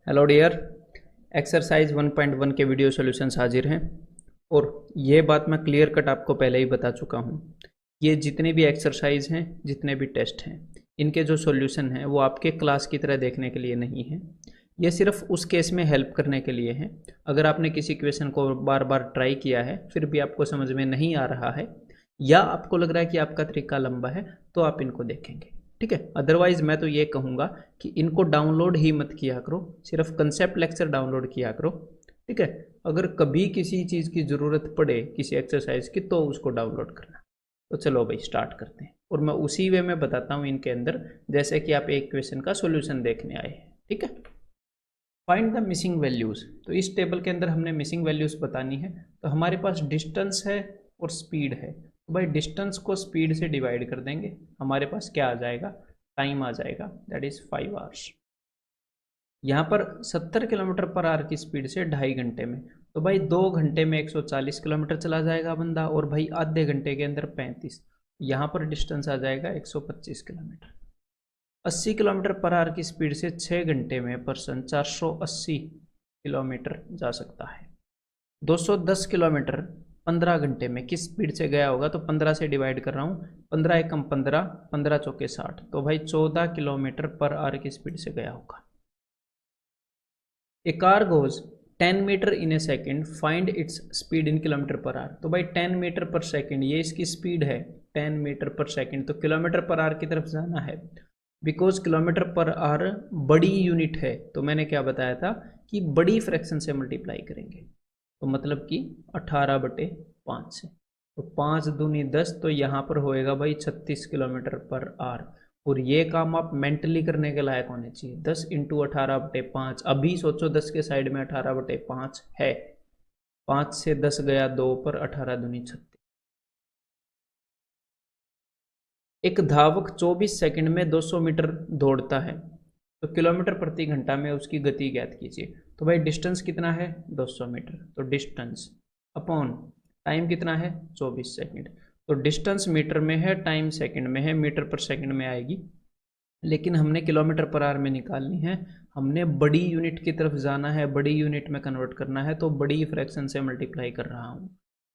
Hello dear. Exercise 1.1 के video solutions हाजिर हैं और ये बात मैं क्लियर कट आपको पहले ही बता चुका हूँ। ये जितने भी एक्सरसाइज हैं, जितने भी टेस्ट हैं, इनके जो सॉल्यूशन हैं वो आपके क्लास की तरह देखने के लिए नहीं है। ये सिर्फ उस केस में हेल्प करने के लिए है अगर आपने किसी क्वेश्चन को बार बार ट्राई किया है फिर भी आपको समझ में नहीं आ रहा है या आपको लग रहा है कि आपका तरीका लंबा है तो आप इनको देखेंगे, ठीक है। अदरवाइज मैं तो ये कहूँगा कि इनको डाउनलोड ही मत किया करो, सिर्फ कंसेप्ट लेक्चर डाउनलोड किया करो, ठीक है। अगर कभी किसी चीज़ की ज़रूरत पड़े किसी एक्सरसाइज की तो उसको डाउनलोड करना। तो चलो भाई स्टार्ट करते हैं और मैं उसी वे में बताता हूँ इनके अंदर, जैसे कि आप एक क्वेश्चन का सोल्यूशन देखने आए हैं, ठीक है। Find the missing values. तो इस टेबल के अंदर हमने मिसिंग वैल्यूज़ बतानी है। तो हमारे पास डिस्टेंस है और स्पीड है, तो भाई डिस्टेंस को स्पीड से डिवाइड कर देंगे, हमारे पास क्या आ जाएगा, टाइम आ जाएगा, दैट इज़ 5 आवर्स। यहाँ पर 70 किलोमीटर पर आवर की स्पीड से 2.5 घंटे में, तो भाई 2 घंटे में 140 किलोमीटर चला जाएगा बंदा, और भाई आधे घंटे के अंदर 35। यहाँ पर डिस्टेंस आ जाएगा 125 किलोमीटर। 80 किलोमीटर पर आवर की स्पीड से 6 घंटे में पर्सन 480 किलोमीटर जा सकता है। 210 किलोमीटर 15 घंटे में किस स्पीड से गया होगा, तो 15 से डिवाइड कर रहा हूँ, 15 एकम 15, 15 चौके 60, तो भाई 14 किलोमीटर पर आवर की स्पीड से गया होगा। A car goes 10 metre in a second, find its speed in kilometre per hour. तो भाई 10 मीटर पर सेकेंड ये इसकी स्पीड है, 10 मीटर पर सेकेंड, तो किलोमीटर पर आवर की तरफ जाना है। बिकॉज किलोमीटर पर आवर बड़ी यूनिट है, तो मैंने क्या बताया था कि बड़ी फ्रैक्शन से मल्टीप्लाई करेंगे, तो मतलब कि 18/5 से, तो 5 दूनी 10, तो यहाँ पर होएगा भाई 36 किलोमीटर पर आवर। और ये काम आप मेंटली करने के लायक होने चाहिए। 10 इंटू 18/5, अभी सोचो 10 के साइड में 18/5 है, 5 से 10 गया 2 पर, 18 दूनी 36। एक धावक 24 सेकंड में 200 मीटर दौड़ता है, तो किलोमीटर प्रति घंटा में उसकी गति ज्ञात कीजिए। तो भाई डिस्टेंस कितना है, 200 मीटर, तो डिस्टेंस अपॉन टाइम कितना है, 24 सेकंड। तो डिस्टेंस मीटर में है, टाइम सेकंड में है, मीटर पर सेकंड में आएगी, लेकिन हमने किलोमीटर पर आवर में निकालनी है। हमने बड़ी यूनिट की तरफ जाना है, बड़ी यूनिट में कन्वर्ट करना है, तो बड़ी फ्रैक्शन से मल्टीप्लाई कर रहा हूँ।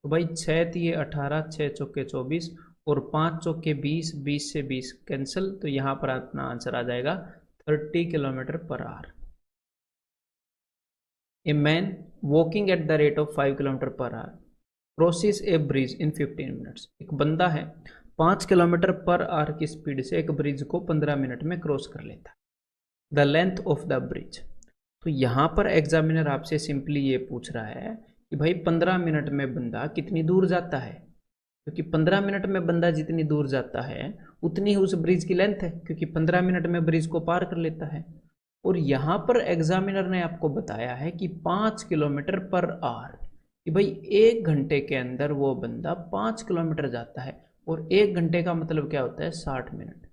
तो भाई 6 तिये 18, 6 चौके 24 और 5 चौके 20, 20 से 20 कैंसिल, तो यहाँ पर अपना आंसर आ जाएगा 30 kilometre per our. A man walking at the rate of 5 kilometre per our crosses A bridge in 15 minutes. एक बंदा है 5 किलोमीटर पर आवर की स्पीड से एक ब्रिज को 15 मिनट में क्रॉस कर लेता है। The length of the bridge. तो यहाँ पर एग्जामिनर आपसे सिंपली ये पूछ रहा है कि भाई 15 मिनट में बंदा कितनी दूर जाता है, क्योंकि 15 मिनट में बंदा जितनी दूर जाता है उतनी ही उस ब्रिज की लेंथ है, क्योंकि 15 मिनट में ब्रिज को पार कर लेता है। और यहाँ पर एग्जामिनर ने आपको बताया है कि 5 किलोमीटर पर आवर, कि भाई 1 घंटे के अंदर वो बंदा 5 किलोमीटर जाता है, और 1 घंटे का मतलब क्या होता है, 60 मिनट।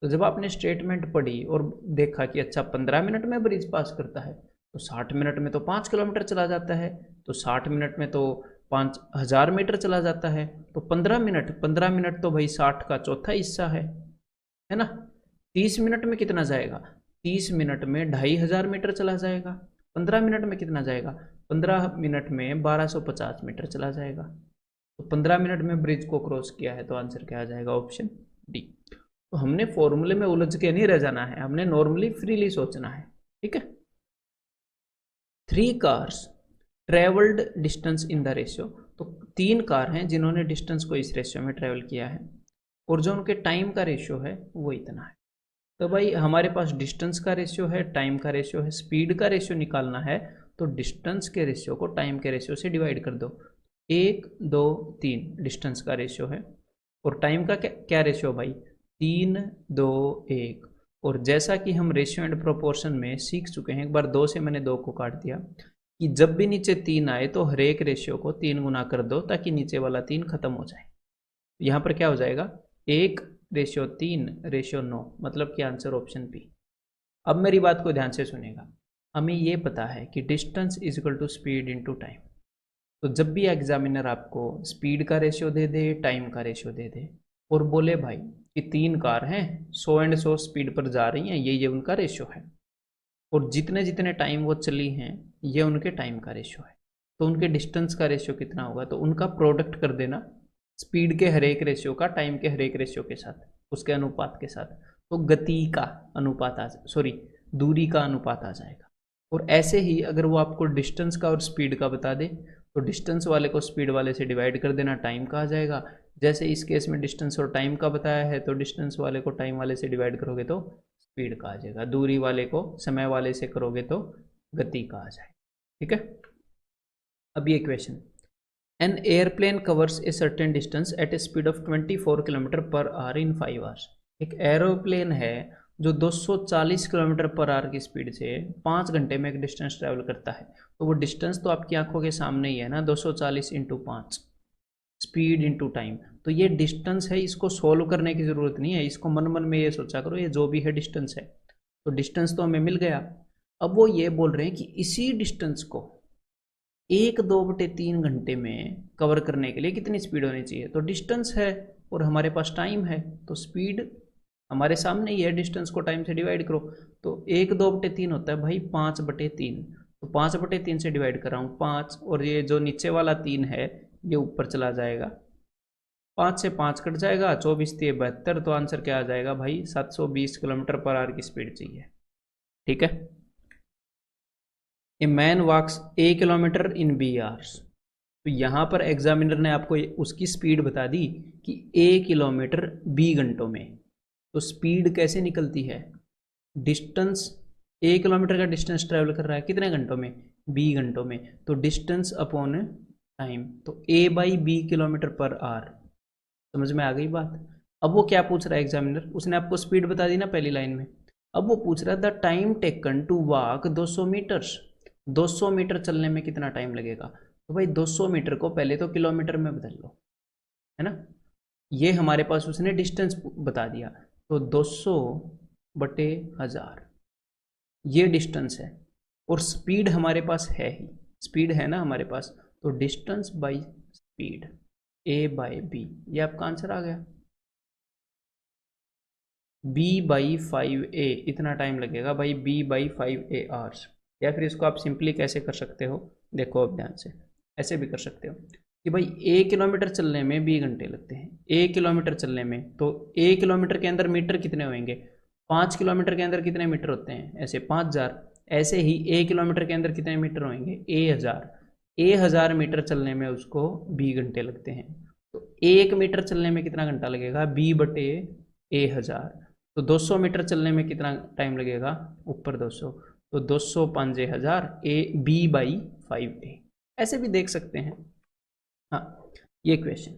तो जब आपने स्टेटमेंट पढ़ी और देखा कि अच्छा 15 मिनट में ब्रिज पास करता है, तो 60 मिनट में तो 5 किलोमीटर चला जाता है, तो 60 मिनट में तो 5000 मीटर चला जाता है, तो 15 मिनट तो भाई 60 का चौथा हिस्सा है ना। 30 मिनट में कितना जाएगा, 30 मिनट में 2500 मीटर चला जाएगा। 15 मिनट में कितना जाएगा, 15 मिनट में 1250 मीटर चला जाएगा। तो 15 मिनट में ब्रिज को क्रॉस किया है, तो आंसर क्या आ जाएगा, ऑप्शन डी। तो हमने फॉर्मूले में उलझ के नहीं रह जाना है, हमने नॉर्मली फ्रीली सोचना है, ठीक है। 3 cars travelled distance in the ratio. तो 3 कार हैं जिन्होंने डिस्टेंस को इस रेशियो में ट्रेवल किया है, और जो उनके टाइम का रेशियो है वो इतना है। तो भाई हमारे पास डिस्टेंस का रेशियो है, टाइम का रेशियो है, स्पीड का रेशियो निकालना है, तो डिस्टेंस के रेशियो को टाइम के रेशियो से डिवाइड कर दो। 1 2 3 डिस्टेंस का रेशियो है, और टाइम का क्या रेशियो भाई, 3 2 1। और जैसा कि हम रेशियो एंड प्रोपोर्शन में सीख चुके हैं, एक बार 2 से मैंने 2 को काट दिया, कि जब भी नीचे 3 आए तो हर एक रेशियो को 3 गुना कर दो ताकि नीचे वाला 3 खत्म हो जाए। यहाँ पर क्या हो जाएगा, 1:3:9, मतलब कि आंसर ऑप्शन बी। अब मेरी बात को ध्यान से सुनेगा। हमें ये पता है कि distance is equal to speed into time. तो जब भी एग्जामिनर आपको स्पीड का रेशियो दे दे, टाइम का रेशियो दे दे, और बोले भाई कि 3 कार हैं 100 एंड 100 स्पीड पर जा रही हैं, ये उनका रेशियो है, और जितने जितने टाइम वो चली हैं ये उनके टाइम का रेशियो है। तो उनके डिस्टेंस का रेशियो कितना होगा, तो उनका प्रोडक्ट कर देना स्पीड के हर एक रेशियो का टाइम के हर एक रेशियो के साथ, उसके अनुपात के साथ। तो गति का अनुपात दूरी का अनुपात आ जाएगा। और ऐसे ही अगर वो आपको डिस्टेंस का और स्पीड का बता दे तो डिस्टेंस वाले को स्पीड वाले से डिवाइड कर देना, टाइम का आ जाएगा। जैसे इस केस में डिस्टेंस और टाइम का बताया है तो डिस्टेंस वाले को टाइम वाले से डिवाइड करोगे तो स्पीड का आ जाएगा, दूरी वाले को समय वाले से करोगे तो गति का आ जाएगा। ठीक है। अब ये question, an airplane covers a certain distance at a speed of 24 kilometre per hour in 5 hours. एक एरोप्लेन है जो 240 किलोमीटर पर आवर की स्पीड से 5 घंटे में एक डिस्टेंस ट्रैवल करता है। तो वो डिस्टेंस तो आपकी आंखों के सामने ही है ना, 240 इंटू 5, स्पीड इंटू टाइम। तो ये डिस्टेंस है, इसको सोल्व करने की ज़रूरत नहीं है, इसको मन मन में ये सोचा करो ये जो भी है डिस्टेंस है। तो डिस्टेंस तो हमें मिल गया। अब वो ये बोल रहे हैं कि इसी डिस्टेंस को 1/2/3 घंटे में कवर करने के लिए कितनी स्पीड होनी चाहिए। तो डिस्टेंस है और हमारे पास टाइम है, तो स्पीड हमारे सामने ही है, डिस्टेंस को टाइम से डिवाइड करो। तो 1/2/3 होता है भाई 5/3। तो 5/3 से डिवाइड कर रहा हूँ 5, और ये जो नीचे वाला 3 है ये ऊपर चला जाएगा, 5 से 5 कट जाएगा, 24 3 72। तो आंसर क्या आ जाएगा भाई, 720 किलोमीटर पर आवर की स्पीड चाहिए। ठीक है। A man walks a kilometre in B hours. तो यहाँ पर एग्जामिनर ने आपको उसकी स्पीड बता दी कि ए किलोमीटर बी घंटों में। तो स्पीड कैसे निकलती है, डिस्टेंस, ए किलोमीटर का डिस्टेंस ट्रैवल कर रहा है कितने घंटों में, बी घंटों में। तो डिस्टेंस अपॉन टाइम, तो a by b kilometre per hour. समझ में आ गई बात। अब वो क्या पूछ रहा है एग्जामिनर, उसने आपको स्पीड बता दी ना पहली लाइन में। अब वो पूछ रहा है the time taken to walk 200 metres. 200 metre चलने में कितना टाइम लगेगा। तो भाई 200 मीटर को पहले तो किलोमीटर में बदल लो, है ना। ये हमारे पास उसने डिस्टेंस बता दिया, तो 200/1000 ये डिस्टेंस है। और स्पीड हमारे पास है ही, स्पीड है ना हमारे पास, तो distance by speed A by B, ये आपका आंसर आ गया। b/5a इतना टाइम लगेगा भाई, b/5a आवर्स। या फिर इसको आप सिंपली कैसे कर सकते हो, देखो अब ध्यान से, ऐसे भी कर सकते हो कि भाई 1 किलोमीटर चलने में 20 घंटे लगते हैं। 1 किलोमीटर चलने में, तो 1 किलोमीटर के अंदर मीटर कितने होंगे, 5 किलोमीटर के अंदर कितने मीटर होते हैं, ऐसे 5000। ऐसे ही 1 किलोमीटर के अंदर कितने मीटर होंगे, a1000 मीटर चलने में उसको 20 घंटे लगते हैं। तो 1 मीटर चलने में कितना घंटा लगेगा, b/a1000। तो 200 मीटर चलने में कितना टाइम लगेगा, ऊपर 200, तो 200 5 1000 b/5a, ऐसे भी देख सकते हैं। हाँ, ये question,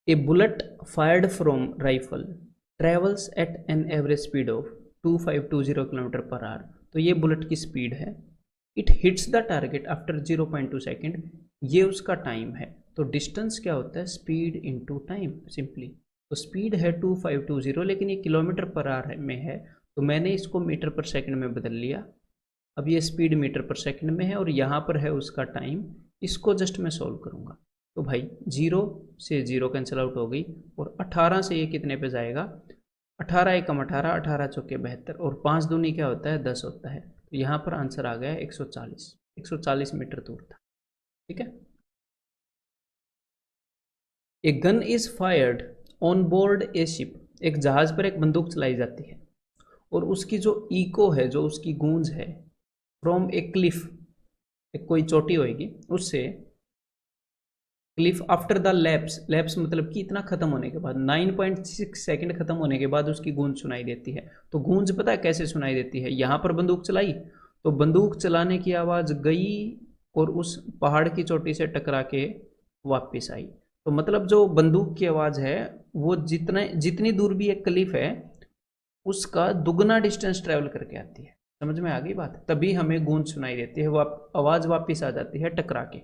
A bullet fired from rifle travels eight an average speed of 2520 kilometre per hour. तो ये बुलेट की स्पीड है। It hits the target after 0.2 second, ये उसका टाइम है। तो डिस्टेंस क्या होता है, स्पीड इंटू टाइम सिंपली। तो स्पीड है 2520, लेकिन ये किलोमीटर पर आवर में है, तो मैंने इसको मीटर पर सेकंड में बदल लिया। अब ये स्पीड मीटर पर सेकंड में है और यहाँ पर है उसका टाइम। इसको जस्ट मैं सॉल्व करूँगा, तो भाई 0 से 0 कैंसिल आउट हो गई, और 18 से ये कितने पे जाएगा, 18 एकम 18, 18 चौके 72, और 5 दूनी क्या होता है, 10 होता है। तो यहाँ पर आंसर आ गया 140 मीटर दूर था। ठीक है। A gun is fired on board A ship. एक जहाज पर एक बंदूक चलाई जाती है और उसकी जो इको है, जो उसकी गूंज है, फ्रॉम ए क्लिफ, एक कोई चोटी होएगी उससे, क्लिफ आफ्टर द लैप्स मतलब कि इतना खत्म होने के बाद, 9.6 सेकंड खत्म होने के बाद उसकी गूंज सुनाई देती है। तो गूंज पता है कैसे सुनाई देती है, यहाँ पर बंदूक चलाई तो बंदूक चलाने की आवाज़ गई और उस पहाड़ की चोटी से टकरा के वापस आई। तो मतलब जो बंदूक की आवाज़ है वो जितनी दूर भी एक क्लिफ है उसका दुगना डिस्टेंस ट्रेवल करके आती है। समझ में आ गई बात, तभी हमें गूंज सुनाई देती है, वो आवाज़ वापस आ जाती है टकरा के।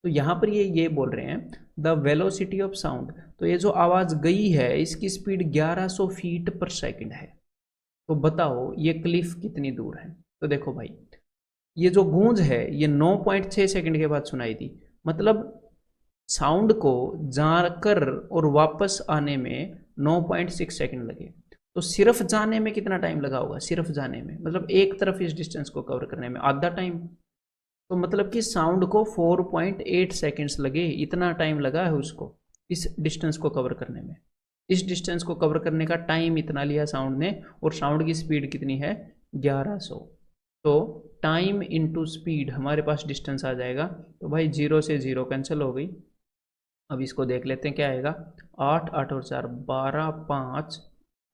तो यहाँ पर ये बोल रहे हैं द वेलोसिटी ऑफ साउंड। तो ये जो आवाज़ गई है इसकी स्पीड 1100 फीट पर सेकंड है। तो बताओ ये क्लिफ कितनी दूर है। तो देखो भाई, ये जो गूंज है ये 9.6 सेकंड के बाद सुनाई दी, मतलब साउंड को जाकर और वापस आने में 9.6 सेकंड लगे। तो सिर्फ जाने में कितना टाइम लगा होगा, सिर्फ जाने में मतलब एक तरफ इस डिस्टेंस को कवर करने में आधा टाइम। तो मतलब कि साउंड को 4.8 सेकेंड्स लगे, इतना टाइम लगा है उसको इस डिस्टेंस को कवर करने में। इस डिस्टेंस को कवर करने का टाइम इतना लिया साउंड ने, और साउंड की स्पीड कितनी है 1100। तो टाइम इंटू स्पीड हमारे पास डिस्टेंस आ जाएगा। तो भाई 0 से 0 कैंसिल हो गई। अब इसको देख लेते हैं क्या आएगा, 8 8 और 4 12, 5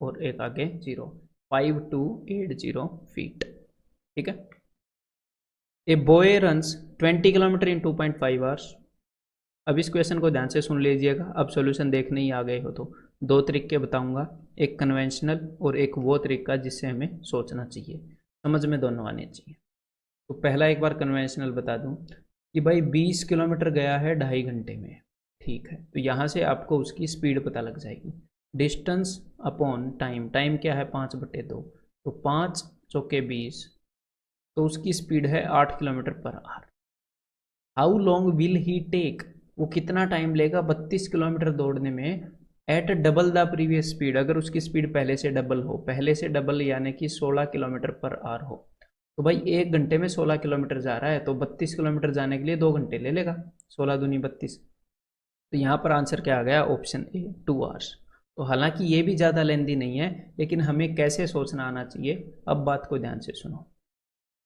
और एक आगे 0, 5280 फीट। ठीक है। A boy runs 20 kilometre in 2.5 hours. अब इस क्वेश्चन को ध्यान से सुन लीजिएगा। अब सॉल्यूशन देखने ही आ गए हो तो दो तरीके बताऊंगा, एक कन्वेंशनल और एक वो तरीका जिससे हमें सोचना चाहिए, समझ में दोनों आने चाहिए। तो पहला एक बार कन्वेंशनल बता दूं कि भाई 20 किलोमीटर गया है 2.5 घंटे में। ठीक है, तो यहाँ से आपको उसकी स्पीड पता लग जाएगी। डिस्टेंस अपॉन टाइम, टाइम क्या है 5/2, तो 5 चौके 20, तो उसकी स्पीड है 8 kilometre per hour. How long will he take, वो कितना टाइम लेगा 32 किलोमीटर दौड़ने में at double the previous speed, अगर उसकी स्पीड पहले से डबल हो, पहले से डबल यानी कि 16 किलोमीटर पर आवर हो। तो भाई 1 घंटे में 16 किलोमीटर जा रहा है, तो 32 किलोमीटर जाने के लिए 2 घंटे ले लेगा, 16 दूनी 32। तो यहाँ पर आंसर क्या आ गया, ऑप्शन ए 2 आवर्स। तो हालांकि ये भी ज़्यादा लेंदी नहीं है, लेकिन हमें कैसे सोचना आना चाहिए। अब बात को ध्यान से सुनो।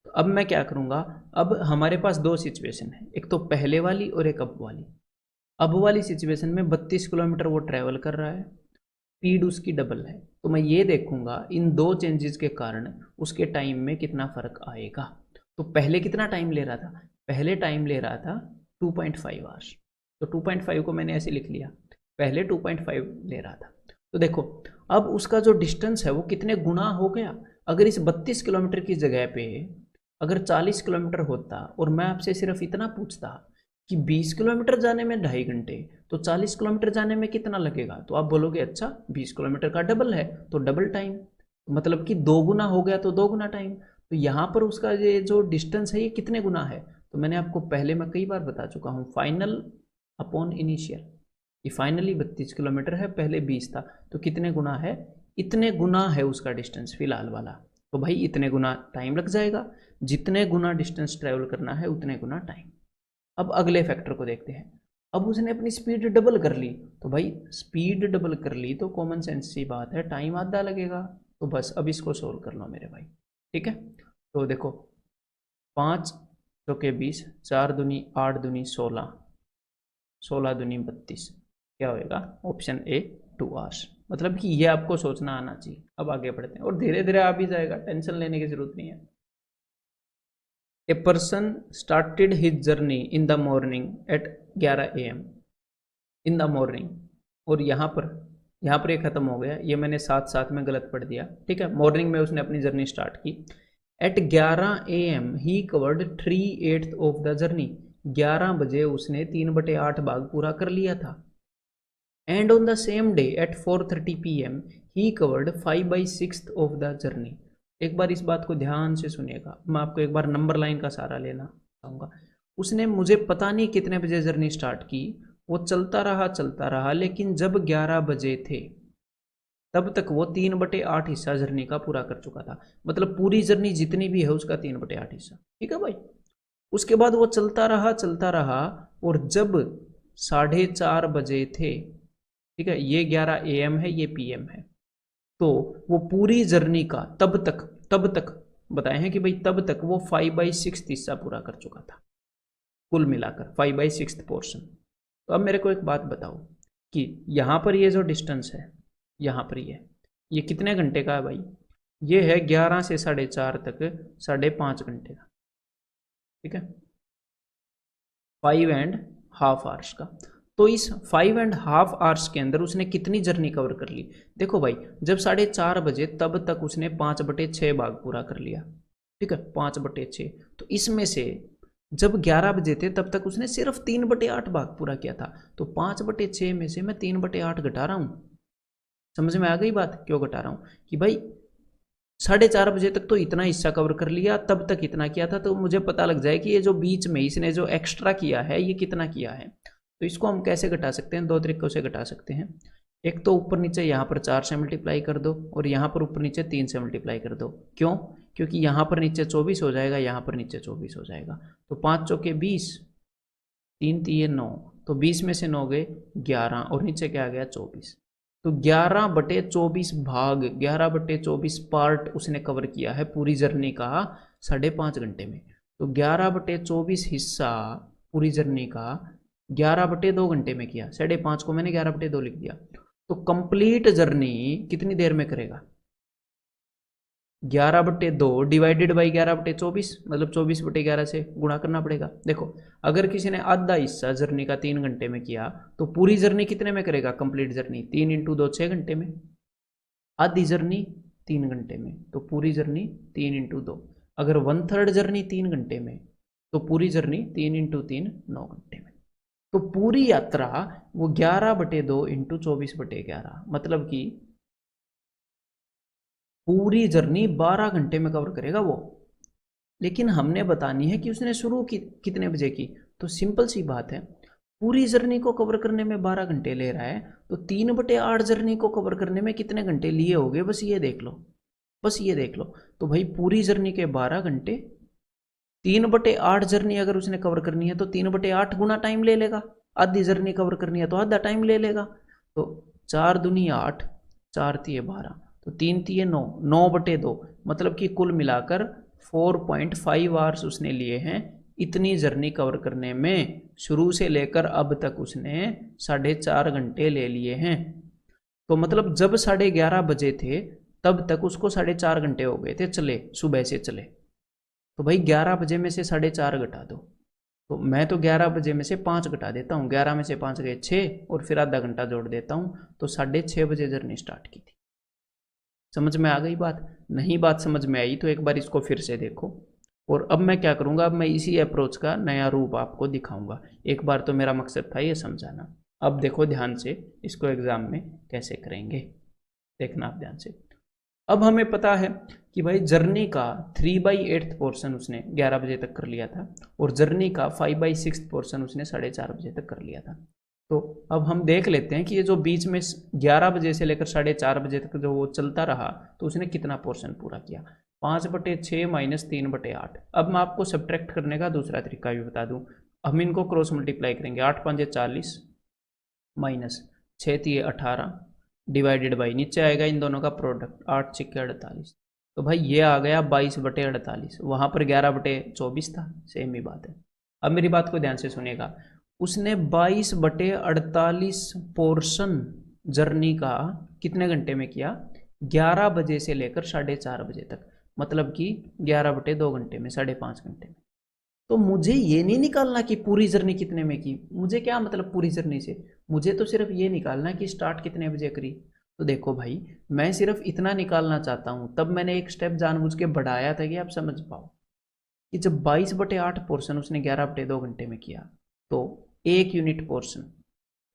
तो अब मैं क्या करूँगा, अब हमारे पास दो सिचुएशन है, एक तो पहले वाली और एक अब वाली। अब वाली सिचुएशन में 32 किलोमीटर वो ट्रैवल कर रहा है, स्पीड उसकी डबल है, तो मैं ये देखूंगा इन दो चेंजेस के कारण उसके टाइम में कितना फर्क आएगा। तो पहले कितना टाइम ले रहा था, पहले टाइम ले रहा था 2.5 आवर्स, तो 2.5 को मैंने ऐसे लिख लिया, पहले 2.5 ले रहा था। तो देखो अब उसका जो डिस्टेंस है वो कितने गुना हो गया। अगर इस 32 किलोमीटर की जगह पे अगर 40 किलोमीटर होता और मैं आपसे सिर्फ इतना पूछता कि 20 किलोमीटर जाने में 2.5 घंटे, तो 40 किलोमीटर जाने में कितना लगेगा, तो आप बोलोगे अच्छा 20 किलोमीटर का डबल है तो डबल टाइम, मतलब कि 2 गुना हो गया तो 2 गुना टाइम। तो यहाँ पर उसका ये जो डिस्टेंस है ये कितने गुना है, तो मैंने आपको पहले मैं कई बार बता चुका हूँ, फाइनल अपॉन इनिशियल। ये फाइनली 32 किलोमीटर है, पहले 20 था, तो कितने गुना है, इतने गुना है उसका डिस्टेंस फिलहाल वाला। तो भाई इतने गुना टाइम लग जाएगा, जितने गुना डिस्टेंस ट्रेवल करना है उतने गुना टाइम। अब अगले फैक्टर को देखते हैं। अब उसने अपनी स्पीड डबल कर ली, तो भाई स्पीड डबल कर ली तो कॉमन सेंस सी बात है टाइम आधा लगेगा। तो बस अब इसको सोल्व कर लो मेरे भाई। ठीक है, तो देखो 5 चौके 20, 4 दूनी 8 दूनी 16, 16 दूनी 32, क्या होएगा ऑप्शन ए 2 आवर्स। मतलब कि ये आपको सोचना आना चाहिए। अब आगे बढ़ते हैं और धीरे धीरे आ भी जाएगा, टेंशन लेने की जरूरत नहीं है। A person started his journey in the morning at 11 AM in the morning, और यहाँ पर ये खत्म हो गया, ये मैंने साथ साथ में गलत पढ़ दिया। ठीक है, मॉर्निंग में उसने अपनी जर्नी स्टार्ट की। At 11 AM he covered 3/8 of the journey, 11 बजे उसने 3/8 भाग पूरा कर लिया था। And on the same day at 4:30 PM he covered 5/6 of the journey. एक बार इस बात को ध्यान से सुनिएगा, मैं आपको एक बार नंबर लाइन का सहारा लेना चाहूँगा। उसने मुझे पता नहीं कितने बजे जर्नी स्टार्ट की, वो चलता रहा, लेकिन जब 11 बजे थे तब तक वो 3/8 हिस्सा जर्नी का पूरा कर चुका था। मतलब पूरी जर्नी जितनी भी है उसका 3/8 हिस्सा। ठीक है भाई, उसके बाद वो चलता रहा और जब 4:30 बजे थे, ठीक है, ये 11 AM है, ये PM है, तो वो पूरी जर्नी का तब तक बताए हैं कि भाई तब तक वो 5/6 हिस्सा पूरा कर चुका था, कुल मिलाकर 5/6 पोर्शन। तो अब मेरे को एक बात बताओ कि यहाँ पर ये जो डिस्टेंस है, यहाँ पर ये कितने घंटे का है भाई, ये है 11 से 4:30 तक 5.5 घंटे का। ठीक है, 5.5 आवर्स का। तो इस 5.5 आवर्स के अंदर उसने कितनी जर्नी कवर कर ली। देखो भाई जब 4:30 बजे तब तक उसने 5/6 भाग पूरा कर लिया। ठीक है, 5/6। तो इसमें से जब 11 बजे थे तब तक उसने सिर्फ 3/8 भाग पूरा किया था। तो 5/6 में से मैं 3/8 घटा रहा हूँ। समझ में आ गई बात, क्यों घटा रहा हूँ कि भाई 4:30 बजे तक तो इतना हिस्सा कवर कर लिया, तब तक इतना किया था, तो मुझे पता लग जाए कि ये जो बीच में इसने जो एक्स्ट्रा किया है ये कितना किया है। तो इसको हम कैसे घटा सकते हैं, दो तरीकों से घटा सकते हैं। एक तो ऊपर नीचे यहाँ पर 4 से मल्टीप्लाई कर दो और यहाँ पर ऊपर नीचे 3 से मल्टीप्लाई कर दो। क्यों? क्योंकि यहाँ पर नीचे 24 हो जाएगा, यहाँ पर नीचे 24 हो जाएगा। तो 5 चौके 20, 3 तिये 9, तो 20 में से 9 गए 11 और नीचे क्या आ गया 24। तो 11/24 भाग 11/24 पार्ट उसने कवर किया है पूरी जर्नी का 5.5 घंटे में। तो 11/24 हिस्सा पूरी जर्नी का 11/2 घंटे में किया। 5.5 को मैंने 11/2 लिख दिया। तो कंप्लीट जर्नी कितनी देर में करेगा? 11/2 डिवाइडेड बाई 11/24, मतलब 24/11 से गुणा करना पड़ेगा। देखो अगर किसी ने आधा हिस्सा जर्नी का 3 घंटे में किया तो पूरी जर्नी कितने में करेगा? कंप्लीट जर्नी 3 × 2 6 घंटे में। आधी जर्नी 3 घंटे में, तो पूरी जर्नी 3 × 2। अगर 1/3 जर्नी 3 घंटे में तो पूरी जर्नी 3 × 3 9 घंटे में। तो पूरी यात्रा वो 11/2 × 24/11, मतलब कि पूरी जर्नी 12 घंटे में कवर करेगा वो। लेकिन हमने बतानी है कि उसने शुरू की कितने बजे की। तो सिंपल सी बात है, पूरी जर्नी को कवर करने में 12 घंटे ले रहा है, तो 3/8 जर्नी को कवर करने में कितने घंटे लिए होंगे? बस ये देख लो, बस ये देख लो। तो भाई पूरी जर्नी के 12 घंटे, 3/8 जर्नी अगर उसने कवर करनी है तो 3/8 गुना टाइम ले लेगा। आधी जर्नी कवर करनी है तो आधा टाइम ले लेगा। तो 4 दूनी 8, 4 तिये 12, तो 3 तिये 9, 9/2, मतलब कि कुल मिलाकर 4.5 आवर्स उसने लिए हैं इतनी जर्नी कवर करने में। शुरू से लेकर अब तक उसने 4.5 घंटे ले लिए हैं। तो मतलब जब 11:30 बजे थे तब तक उसको 4.5 घंटे हो गए थे चले, सुबह से चले। तो भाई 11 बजे में से 4.5 घटा दो। तो मैं तो 11 बजे में से 5 घटा देता हूँ। 11 में से 5 गए 6 और फिर आधा घंटा जोड़ देता हूँ, तो 6:30 बजे जर्नी स्टार्ट की थी। समझ में आ गई बात? नहीं बात समझ में आई तो एक बार इसको फिर से देखो। और अब मैं क्या करूँगा, अब मैं इसी अप्रोच का नया रूप आपको दिखाऊंगा। एक बार तो मेरा मकसद था ये समझाना। अब देखो ध्यान से इसको एग्जाम में कैसे करेंगे, देखना आप ध्यान से। अब हमें पता है कि भाई जर्नी का 3/8 पोर्शन उसने 11 बजे तक कर लिया था और जर्नी का 5/6 पोर्शन उसने 4:30 बजे तक कर लिया था। तो अब हम देख लेते हैं कि ये जो बीच में 11 बजे से लेकर 4:30 बजे तक जो वो चलता रहा तो उसने कितना पोर्शन पूरा किया। 5/6 - 3/8। अब मैं आपको सब्ट्रैक्ट करने का दूसरा तरीका भी बता दूं। हम इनको क्रॉस मल्टीप्लाई करेंगे। 8 × 5 = 40 माइनस 6 × 3 = 18 डिवाइडेड बाई नीचे आएगा इन दोनों का प्रोडक्ट 8 × 6 = 48। तो भाई ये आ गया 22/48। वहाँ पर 11/24 था, सेम ही बात है। अब मेरी बात को ध्यान से सुनिएगा। उसने 22/48 पोर्शन जर्नी का कितने घंटे में किया? 11 बजे से लेकर 4:30 बजे तक, मतलब कि 11/2 घंटे में, 5.5 घंटे में। तो मुझे ये नहीं निकालना कि पूरी जर्नी कितने में की। मुझे क्या मतलब पूरी जर्नी से, मुझे तो सिर्फ ये निकालना कि स्टार्ट कितने बजे करी। तो देखो भाई, मैं सिर्फ इतना निकालना चाहता हूँ, तब मैंने एक स्टेप जानबूझ के बढ़ाया था कि आप समझ पाओ कि जब 22/8 पोर्शन उसने 11/2 घंटे में किया तो 1 यूनिट पोर्शन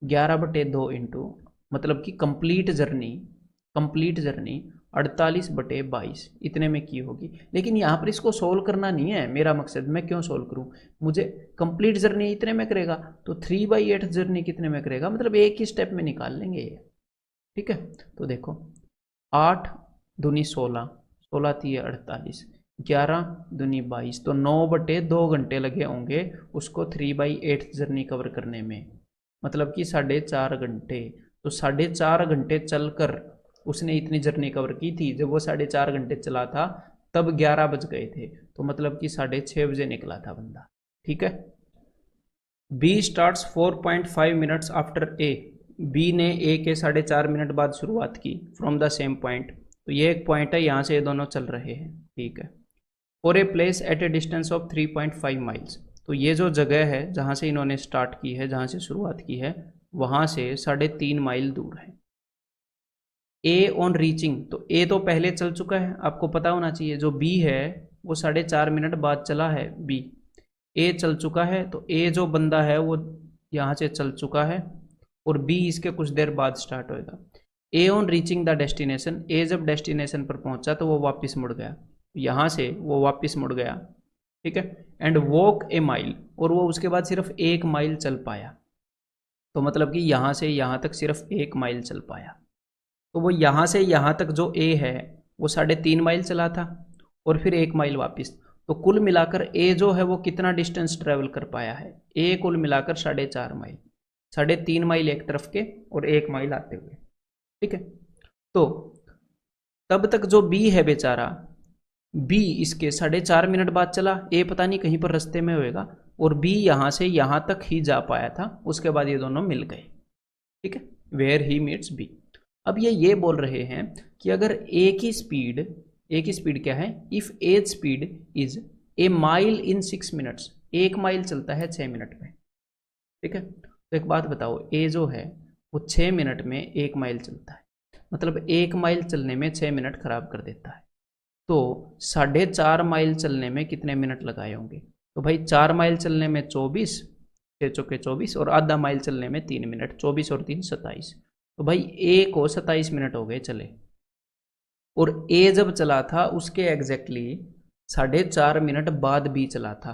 11/2 इंटू, मतलब कि कंप्लीट जर्नी 48/22 इतने में की होगी। लेकिन यहाँ पर इसको सोल्व करना नहीं है मेरा मकसद। मैं क्यों सोल्व करूँ? मुझे कंप्लीट जर्नी इतने में करेगा तो 3/8 जर्नी कितने में करेगा, मतलब एक ही स्टेप में निकाल लेंगे ये। ठीक है, तो देखो 8 दूनी 16, 16 × 3 = 48, 11 दूनी 22, तो 9/2 घंटे लगे होंगे उसको 3/8 जर्नी कवर करने में, मतलब कि 4.5 घंटे। तो 4.5 घंटे चलकर उसने इतनी जर्नी कवर की थी। जब वो 4.5 घंटे चला था तब 11 बज गए थे, तो मतलब कि 6:30 बजे निकला था बंदा। ठीक है। B starts 4.5 minutes after a. B ने ए के 4.5 मिनट बाद शुरुआत की फ्रॉम द सेम पॉइंट। तो ये एक पॉइंट है, यहाँ से ये दोनों चल रहे हैं। ठीक है। For a place at A distance of 3.5 miles. तो ये जो जगह है जहाँ से इन्होंने स्टार्ट की है, जहाँ से शुरुआत की है, वहाँ से 3.5 माइल दूर है। ए ऑन रीचिंग, तो ए तो पहले चल चुका है, आपको पता होना चाहिए। जो बी है वो 4.5 मिनट बाद चला है। बी ए चल चुका है, तो ए जो बंदा है वो यहाँ से चल चुका है और बी इसके कुछ देर बाद स्टार्ट होएगा। ए ऑन रीचिंग द डेस्टिनेशन, ए जब डेस्टिनेशन पर पहुंचा तो वो वापस मुड़ गया, यहाँ से वो वापस मुड़ गया। ठीक है। एंड वॉक ए माइल, और वो उसके बाद सिर्फ 1 माइल चल पाया। तो मतलब कि यहाँ से यहाँ तक सिर्फ 1 माइल चल पाया। तो वो यहाँ से यहाँ तक जो ए है वो 3.5 माइल चला था और फिर 1 माइल वापस। तो कुल मिलाकर ए जो है वो कितना डिस्टेंस ट्रेवल कर पाया है? ए कुल मिलाकर 4.5 माइल, 3.5 माइल एक तरफ के और 1 माइल आते हुए। ठीक है, तो तब तक जो बी है बेचारा, बी इसके 4.5 मिनट बाद चला, ए पता नहीं कहीं पर रास्ते में होएगा, और बी यहाँ से यहाँ तक ही जा पाया था, उसके बाद ये दोनों मिल गए। ठीक है, वेयर ही मीट्स बी। अब ये बोल रहे हैं कि अगर ए की स्पीड क्या है? If A's speed is a mile in 6 minutes, 1 mile चलता है 6 मिनट में। ठीक है, तो एक बात बताओ, ए जो है वो 6 मिनट में 1 माइल चलता है, मतलब 1 माइल चलने में 6 मिनट खराब कर देता है। तो 4.5 माइल चलने में कितने मिनट लगाए होंगे? तो भाई 4 माइल चलने में 24, 6 चौके 24, और आधा माइल चलने में 3 मिनट, 24 और 3 27। तो भाई ए को 27 मिनट हो गए चले, और ए जब चला था उसके एग्जैक्टली 4.5 मिनट बाद बी चला था,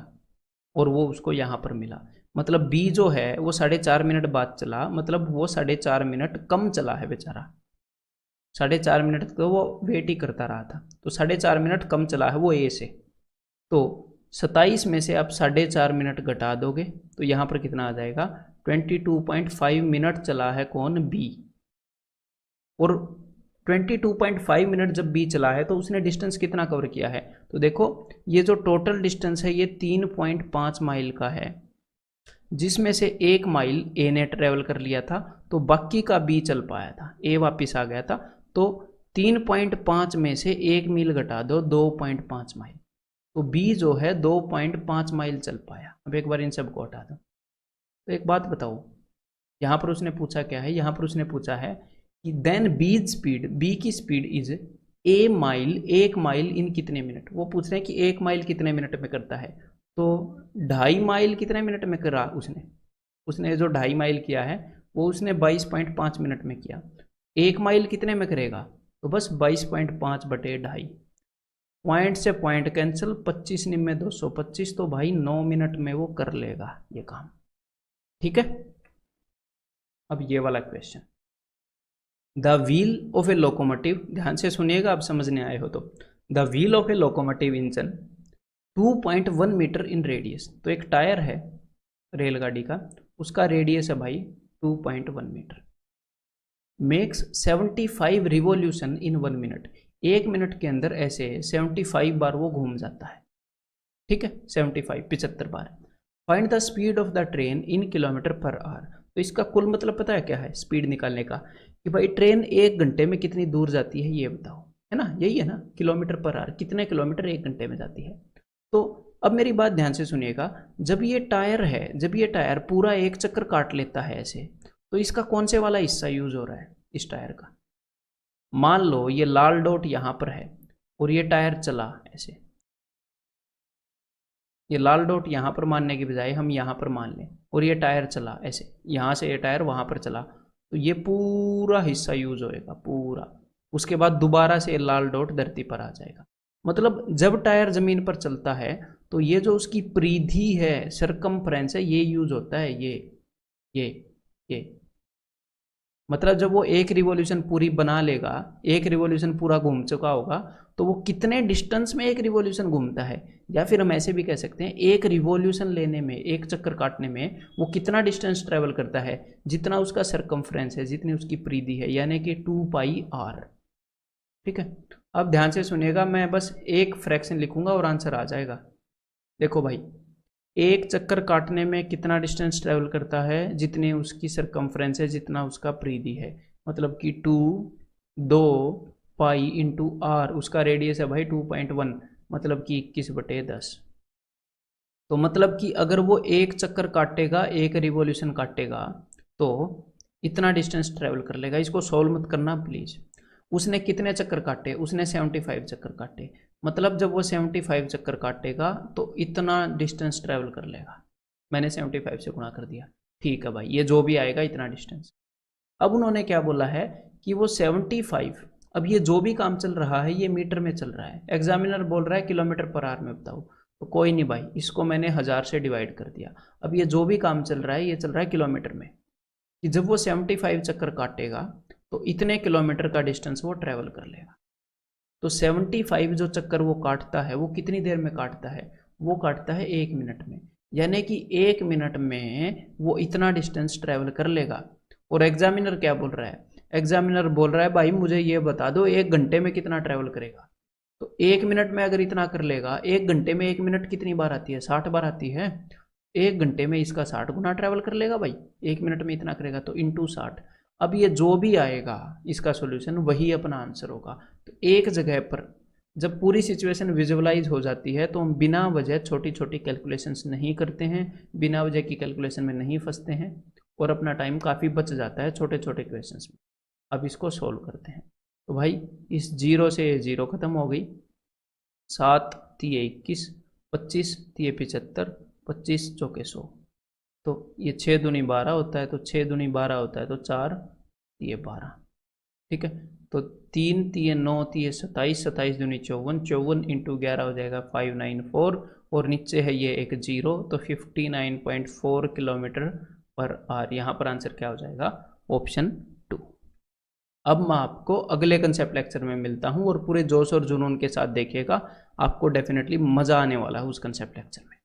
और वो उसको यहाँ पर मिला। मतलब बी जो है वो 4.5 मिनट बाद चला, मतलब वो 4.5 मिनट कम चला है बेचारा। 4.5 मिनट तो वो वेट ही करता रहा था, तो 4.5 मिनट कम चला है वो ए से। तो 27 में से आप 4.5 मिनट घटा दोगे तो यहाँ पर कितना आ जाएगा? 22.5 मिनट चला है कौन? बी। और 22.5 मिनट जब बी चला है तो उसने डिस्टेंस कितना कवर किया है? तो देखो ये जो टोटल डिस्टेंस है ये 3.5 माइल का है, जिसमें से 1 माइल ए ने ट्रेवल कर लिया था, तो बाकी का बी चल पाया था, ए वापस आ गया था। तो 3.5 में से 1 मील घटा दो, 2.5 माइल, तो बी जो है 2.5 माइल चल पाया। अब एक बार इन सबको हटा दो। तो एक बात बताओ, यहाँ पर उसने पूछा क्या है? यहाँ पर उसने पूछा है कि देन बीज स्पीड, बी की speed is a mile, 1 mile इन कितने मिनट? वो पूछ रहे हैं कि 1 माइल कितने मिनट में करता है। तो 2.5 माइल कितने मिनट में करा उसने जो 2.5 माइल किया है वो उसने 22.5 मिनट में किया। 1 माइल कितने में करेगा? तो बस 22.5 बटे 2.5, पॉइंट से पॉइंट कैंसिल, 25 निम्मे 225, तो भाई 9 मिनट में वो कर लेगा ये काम। ठीक है, अब ये वाला question, the wheel of a locomotive, ध्यान से सुनिएगा आप समझने आए हो तो, the wheel of a locomotive engine 2.1 metre in radius. तो एक टायर है रेलगाड़ी का, उसका रेडियस है भाई 2.1 metre, makes 75 revolution in 1 minute, 1 minute के अंदर ऐसे 75 बार वो घूम जाता है। ठीक है, 75 बार। Find the speed of the train in kilometre per hour. तो इसका कुल मतलब पता है क्या है स्पीड निकालने का? कि भाई ट्रेन 1 घंटे में कितनी दूर जाती है ये बताओ, है ना? यही है ना, किलोमीटर पर आवर, कितने किलोमीटर 1 घंटे में जाती है। तो अब मेरी बात ध्यान से सुनिएगा, जब ये टायर पूरा 1 चक्कर काट लेता है ऐसे, तो इसका कौन से वाला हिस्सा यूज हो रहा है इस टायर का? मान लो ये लाल डॉट यहाँ पर है और ये टायर चला ऐसे, ये लाल डॉट यहाँ पर मानने के बजाय हम यहाँ पर मान लें, और ये टायर चला ऐसे, यहाँ से ये टायर वहाँ पर चला, तो ये पूरा हिस्सा यूज होएगा पूरा। उसके बाद दोबारा से लाल डॉट धरती पर आ जाएगा। मतलब जब टायर जमीन पर चलता है तो ये जो उसकी परिधि है, सरकमफ्रेंस है, ये यूज होता है, ये मतलब जब वो 1 रिवॉल्यूशन पूरी बना लेगा, 1 रिवॉल्यूशन पूरा घूम चुका होगा, तो वो कितने डिस्टेंस में 1 रिवॉल्यूशन घूमता है, या फिर हम ऐसे भी कह सकते हैं 1 रिवॉल्यूशन लेने में, 1 चक्कर काटने में वो कितना डिस्टेंस ट्रेवल करता है? जितना उसका सरकमफ्रेंस है, जितनी उसकी परिधि है, यानी कि 2πr। ठीक है, अब ध्यान से सुनिएगा, मैं बस एक फ्रैक्शन लिखूंगा और आंसर आ जाएगा। देखो भाई, 1 चक्कर काटने में कितना डिस्टेंस ट्रेवल करता है? जितनी उसकी सरकमफ्रेंस है, जितना उसका परिधि है, मतलब कि 2 इंटू आर, उसका रेडियस है भाई 2.1, मतलब कि 21/10। तो मतलब कि अगर वो 1 चक्कर काटेगा, 1 रिवॉल्यूशन काटेगा, तो इतना डिस्टेंस ट्रेवल कर लेगा। इसको सॉल्व मत करना प्लीज। उसने कितने चक्कर काटे? उसने 75 चक्कर काटे, मतलब जब वो 75 चक्कर काटेगा तो इतना डिस्टेंस ट्रेवल कर लेगा। मैंने 75 से गुणा कर दिया, ठीक है भाई, ये जो भी आएगा इतना डिस्टेंस। अब उन्होंने क्या बोला है कि वो 75, अब ये जो भी काम चल रहा है ये मीटर में चल रहा है, एग्जामिनर बोल रहा है किलोमीटर पर आवर में बताओ, तो कोई नहीं भाई, इसको मैंने 1000 से डिवाइड कर दिया। अब ये जो भी काम चल रहा है ये चल रहा है किलोमीटर में, कि जब वो 75 चक्कर काटेगा तो इतने किलोमीटर का डिस्टेंस वो ट्रैवल कर लेगा। तो 75 जो चक्कर वो काटता है वो कितनी देर में काटता है, वो काटता है 1 मिनट में, यानी कि 1 मिनट में वो इतना डिस्टेंस ट्रैवल कर लेगा। और एग्जामिनर क्या बोल रहा है, एग्जामिनर बोल रहा है भाई मुझे ये बता दो 1 घंटे में कितना ट्रैवल करेगा। तो 1 मिनट में अगर इतना कर लेगा, 1 घंटे में 1 मिनट कितनी बार आती है, 60 बार आती है। 1 घंटे में इसका 60 गुना ट्रैवल कर लेगा भाई, 1 मिनट में इतना करेगा तो इंटू 60। अब ये जो भी आएगा इसका सॉल्यूशन वही अपना आंसर होगा। तो एक जगह पर जब पूरी सिचुएशन विजुअलाइज हो जाती है तो हम बिना वजह छोटी छोटी कैलकुलेशंस नहीं करते हैं, बिना वजह की कैलकुलेशन में नहीं फंसते हैं और अपना टाइम काफ़ी बच जाता है छोटे छोटे क्वेश्चंस में। अब इसको सोल्व करते हैं। तो भाई इस 0 से ये 0 खत्म हो गई, 7 तिये 21, 25 तिये 75, 25 चौके 100। तो ये 6 दूनी 12 होता है, तो 6 दूनी 12 होता है, तो 4 तिये 12। ठीक है, तो 3 तिये 9 तिये 27, 27 दूनी 54, 54 इंटू 11 हो जाएगा 594, और नीचे है ये एक 0, तो 59.4 किलोमीटर पर आवर। यहाँ पर आंसर क्या हो जाएगा, ऑप्शन 2। अब मैं आपको अगले कंसेप्ट लेक्चर में मिलता हूँ और पूरे जोश और जुनून के साथ देखिएगा, आपको डेफिनेटली मज़ा आने वाला है उस कंसेप्ट लेक्चर में।